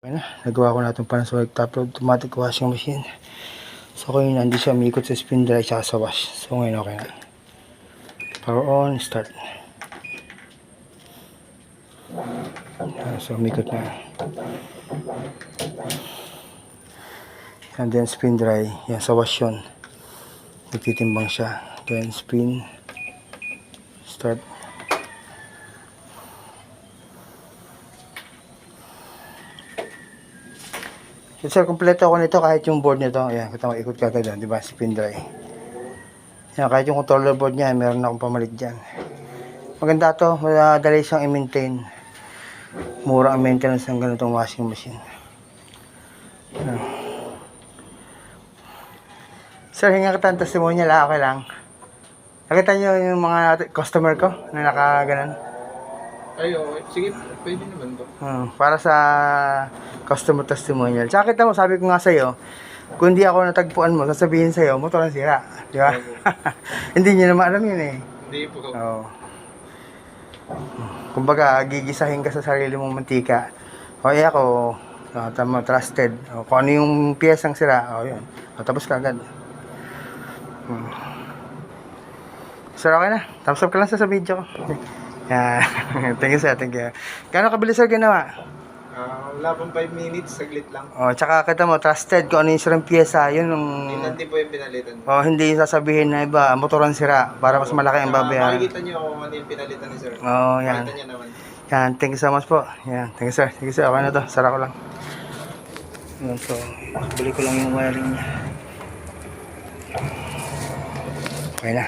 Okay na, nagawa ko na itong Panasonic top load automatic washing machine. So ngayon hindi siya umikot sa spin dry at sa wash. So ngayon okay na. Power on, start. So umikot na. And then spin dry, yan sa wash yun. Nagtitimbang siya. Then spin, start. So sir, kompleto ako nito kahit yung board nito. Ayan, kita mo, ikot ka agad doon, di ba? Spin dry. Ayan, kahit yung controller board niya, meron akong pamalit dyan. Maganda to, madali siyang i-maintain. Mura ang maintenance ng ganitong washing machine. Ayan. Sir, hinga kita ang testimonial, okay lang. Nakita niyo yung mga customer ko na nakaganan? Ay, okay. Sige, pwede naman to. Para sa customer testimonial. Tsaka kita mo, sabi ko nga sa'yo, kung hindi ako natagpuan mo, sasabihin sa'yo, motor ang sira. Di ba? Hindi nyo naman alam yun eh. Hindi po. Oo. Kumbaga, gigisahin ka sa sarili mong mantika. O ako, tama, trusted. O, kung ano yung piyesang sira, o yun. O, tapos ka agad. Sir, okay na. Thumbs up ka lang sa video ko. Yeah. Thank you sir, thank you. Gano'ng kabilis sir ginawa? Wala pang 5 minutes, saglit lang. O, tsaka kita mo, trusted kung ano yung sirang piyesa. Yun yung... Hindi po yung pinalitan. O, hindi yung sasabihin na iba, motoran sira, para mas malaki ang babayaran. Makikita nyo kung ano yung pinalitan ni sir. Oo, yan. Makikita nyo naman. Yan, thank you so much po. Yan, thank you sir. Thank you sir, okay na to. Sara ko lang. Yan, so, balik ko lang yung wiring niya. Okay na.